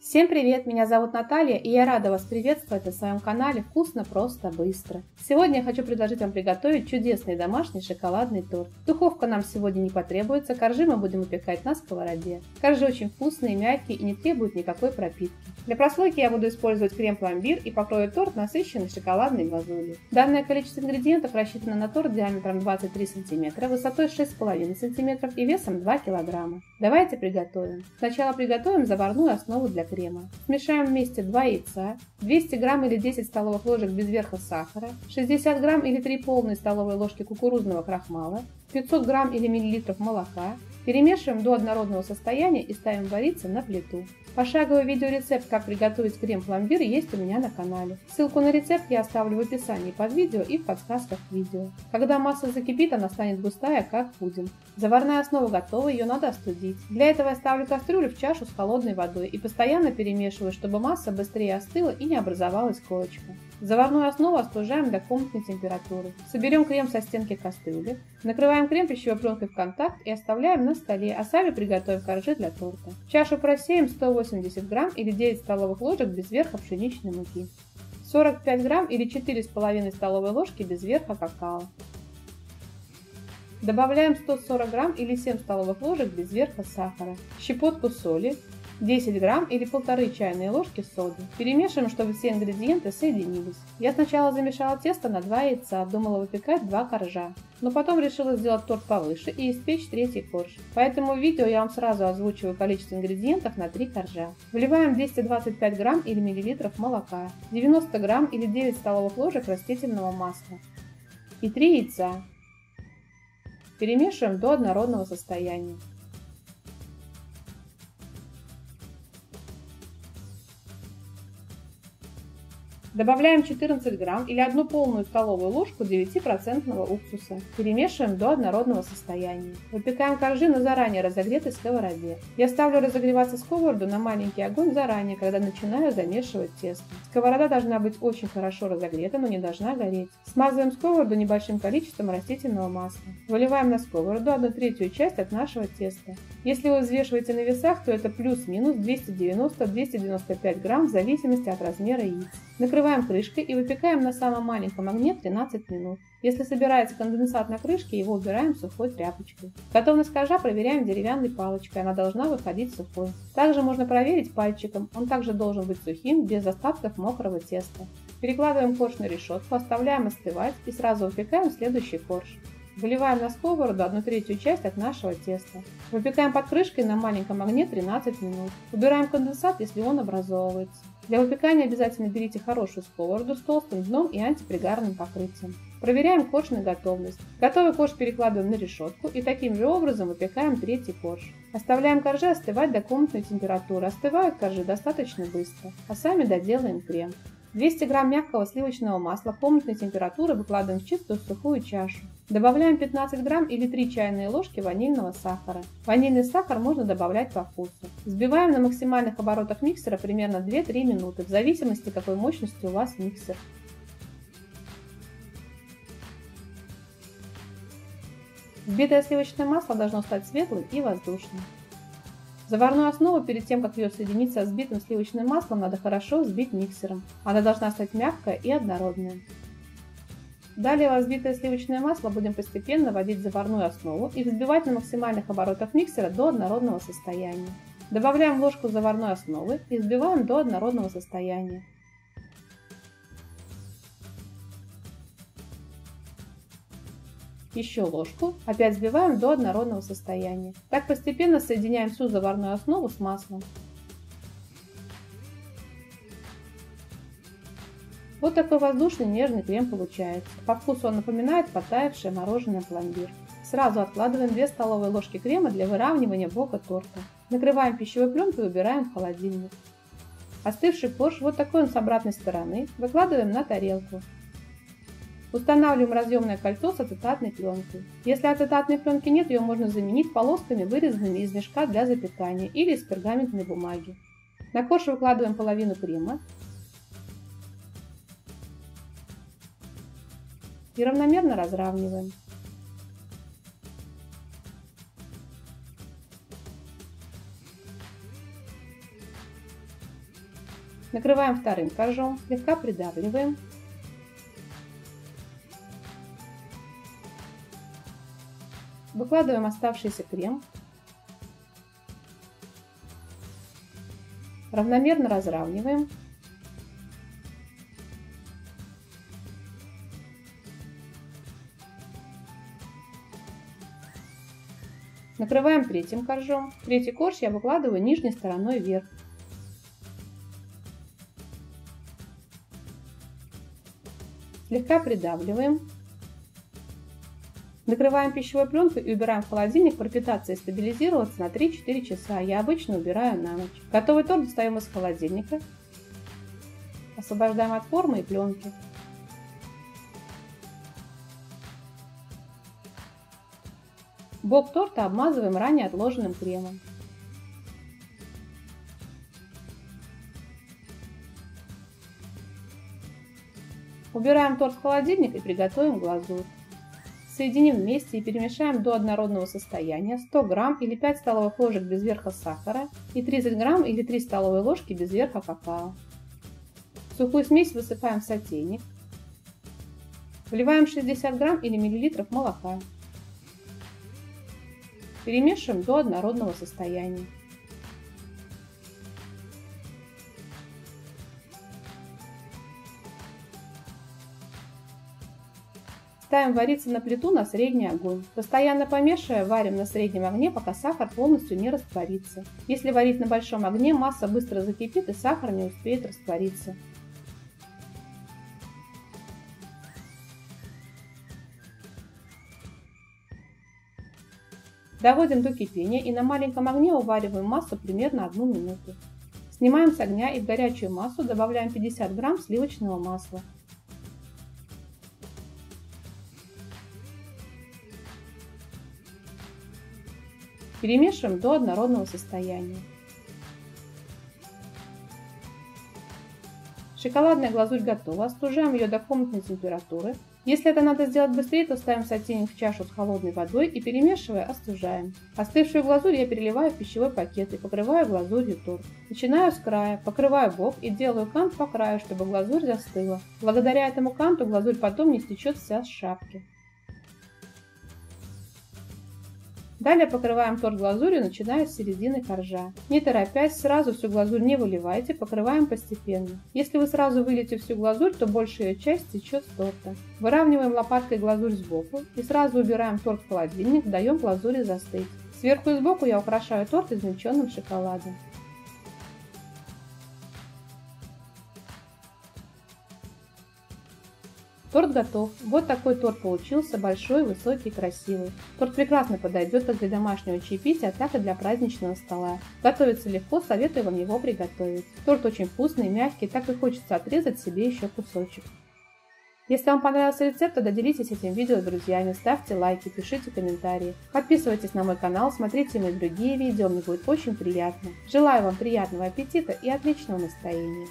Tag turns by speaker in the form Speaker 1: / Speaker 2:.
Speaker 1: Всем привет, меня зовут Наталья, и я рада вас приветствовать на своем канале «Вкусно, просто, быстро». Сегодня я хочу предложить вам приготовить чудесный домашний шоколадный торт. Духовка нам сегодня не потребуется, коржи мы будем выпекать на сковороде. Коржи очень вкусные, мягкие и не требуют никакой пропитки. Для прослойки я буду использовать крем-пломбир и покрою торт насыщенной шоколадной глазурью. Данное количество ингредиентов рассчитано на торт диаметром 23 см, высотой 6,5 см и весом 2 кг. Давайте приготовим. Сначала приготовим заварную основу для крема. Смешаем вместе 2 яйца, 200 грамм или 10 столовых ложек без верха сахара, 60 грамм или 3 полные столовые ложки кукурузного крахмала, 500 грамм или миллилитров молока. Перемешиваем до однородного состояния и ставим вариться на плиту. Пошаговый видеорецепт, как приготовить крем-пломбир, есть у меня на канале. Ссылку на рецепт я оставлю в описании под видео и в подсказках к видео. Когда масса закипит, она станет густая, как пудинг. Заварная основа готова, ее надо остудить. Для этого я ставлю кастрюлю в чашу с холодной водой и постоянно перемешиваю, чтобы масса быстрее остыла и не образовалась корочка. Заварную основу остужаем до комнатной температуры. Соберем крем со стенки кастрюли, накрываем крем пищевой пленкой в контакт и оставляем на столе, а сами приготовим коржи для торта. В чашу просеем 180 грамм или 9 столовых ложек без верха пшеничной муки, 45 грамм или 4,5 столовой ложки без верха какао. Добавляем 140 грамм или 7 столовых ложек без верха сахара, щепотку соли, 10 грамм или 1,5 чайные ложки соды. Перемешиваем, чтобы все ингредиенты соединились. Я сначала замешала тесто на 2 яйца, думала выпекать 2 коржа. Но потом решила сделать торт повыше и испечь третий корж. Поэтому в видео я вам сразу озвучиваю количество ингредиентов на 3 коржа. Вливаем 225 грамм или миллилитров молока, 90 грамм или 9 столовых ложек растительного масла и 3 яйца. Перемешиваем до однородного состояния. Добавляем 14 грамм или 1 полную столовую ложку 9% уксуса. Перемешиваем до однородного состояния. Выпекаем коржи на заранее разогретой сковороде. Я ставлю разогреваться сковороду на маленький огонь заранее, когда начинаю замешивать тесто. Сковорода должна быть очень хорошо разогрета, но не должна гореть. Смазываем сковороду небольшим количеством растительного масла. Выливаем на сковороду 1/3 часть от нашего теста. Если вы взвешиваете на весах, то это плюс-минус 290-295 грамм в зависимости от размера яиц. Накрываем крышкой и выпекаем на самом маленьком огне 13 минут. Если собирается конденсат на крышке, его убираем сухой тряпочкой. Готовность коржа проверяем деревянной палочкой, она должна выходить сухой. Также можно проверить пальчиком, он также должен быть сухим, без остатков мокрого теста. Перекладываем корж на решетку, оставляем остывать и сразу выпекаем следующий корж. Выливаем на сковороду 1/3 часть от нашего теста. Выпекаем под крышкой на маленьком огне 13 минут. Убираем конденсат, если он образовывается. Для выпекания обязательно берите хорошую сковороду с толстым дном и антипригарным покрытием. Проверяем корж на готовность. Готовый корж перекладываем на решетку и таким же образом выпекаем третий корж. Оставляем коржи остывать до комнатной температуры. Остывают коржи достаточно быстро, а сами доделаем крем. 200 грамм мягкого сливочного масла комнатной температуры выкладываем в чистую сухую чашу. Добавляем 15 грамм или 3 чайные ложки ванильного сахара. Ванильный сахар можно добавлять по вкусу. Взбиваем на максимальных оборотах миксера примерно 2-3 минуты, в зависимости, какой мощности у вас миксер. Взбитое сливочное масло должно стать светлым и воздушным. Заварную основу перед тем, как ее соединить со взбитым сливочным маслом, надо хорошо взбить миксером. Она должна стать мягкая и однородная. Далее во взбитое сливочное масло будем постепенно вводить заварную основу и взбивать на максимальных оборотах миксера до однородного состояния. Добавляем ложку заварной основы и взбиваем до однородного состояния. Еще ложку, опять взбиваем до однородного состояния. Так постепенно соединяем всю заварную основу с маслом. Вот такой воздушный нежный крем получается. По вкусу он напоминает подтаявшее мороженое пломбир. Сразу откладываем 2 столовые ложки крема для выравнивания бока торта. Накрываем пищевой пленкой и убираем в холодильник. Остывший корж, вот такой он с обратной стороны, выкладываем на тарелку. Устанавливаем разъемное кольцо с ацетатной пленкой. Если ацетатной пленки нет, ее можно заменить полосками, вырезанными из мешка для запекания или из пергаментной бумаги. На корж выкладываем половину крема и равномерно разравниваем. Накрываем вторым коржом, слегка придавливаем. Выкладываем оставшийся крем. Равномерно разравниваем. Накрываем третьим коржом. Третий корж я выкладываю нижней стороной вверх. Слегка придавливаем. Накрываем пищевой пленкой и убираем в холодильник пропитаться и стабилизироваться на 3-4 часа. Я обычно убираю на ночь. Готовый торт достаем из холодильника. Освобождаем от формы и пленки. Бок торта обмазываем ранее отложенным кремом. Убираем торт в холодильник и приготовим глазурь. Соединим вместе и перемешаем до однородного состояния 100 грамм или 5 столовых ложек без верха сахара и 30 грамм или 3 столовые ложки без верха какао. Сухую смесь высыпаем в сотейник. Вливаем 60 грамм или миллилитров молока. Перемешиваем до однородного состояния. Ставим вариться на плиту на средний огонь. Постоянно помешивая, варим на среднем огне, пока сахар полностью не растворится. Если варить на большом огне, масса быстро закипит и сахар не успеет раствориться. Доводим до кипения и на маленьком огне увариваем массу примерно 1 минуту. Снимаем с огня и в горячую массу добавляем 50 грамм сливочного масла. Перемешиваем до однородного состояния. Шоколадная глазурь готова, остужаем ее до комнатной температуры. Если это надо сделать быстрее, то ставим сотейник в чашу с холодной водой и, перемешивая, остужаем. Остывшую глазурь я переливаю в пищевой пакет и покрываю глазурью торт. Начинаю с края, покрываю бок и делаю кант по краю, чтобы глазурь застыла. Благодаря этому канту глазурь потом не стечет вся с шапки. Далее покрываем торт глазурью, начиная с середины коржа. Не торопясь, сразу всю глазурь не выливайте, покрываем постепенно. Если вы сразу выльете всю глазурь, то большая часть течет с торта. Выравниваем лопаткой глазурь сбоку и сразу убираем торт в холодильник, даем глазури застыть. Сверху и сбоку я украшаю торт измельченным шоколадом. Торт готов. Вот такой торт получился, большой, высокий, красивый. Торт прекрасно подойдет как для домашнего чаепития, так и для праздничного стола. Готовится легко, советую вам его приготовить. Торт очень вкусный, мягкий, так и хочется отрезать себе еще кусочек. Если вам понравился рецепт, то делитесь этим видео с друзьями, ставьте лайки, пишите комментарии. Подписывайтесь на мой канал, смотрите мои другие видео, мне будет очень приятно. Желаю вам приятного аппетита и отличного настроения.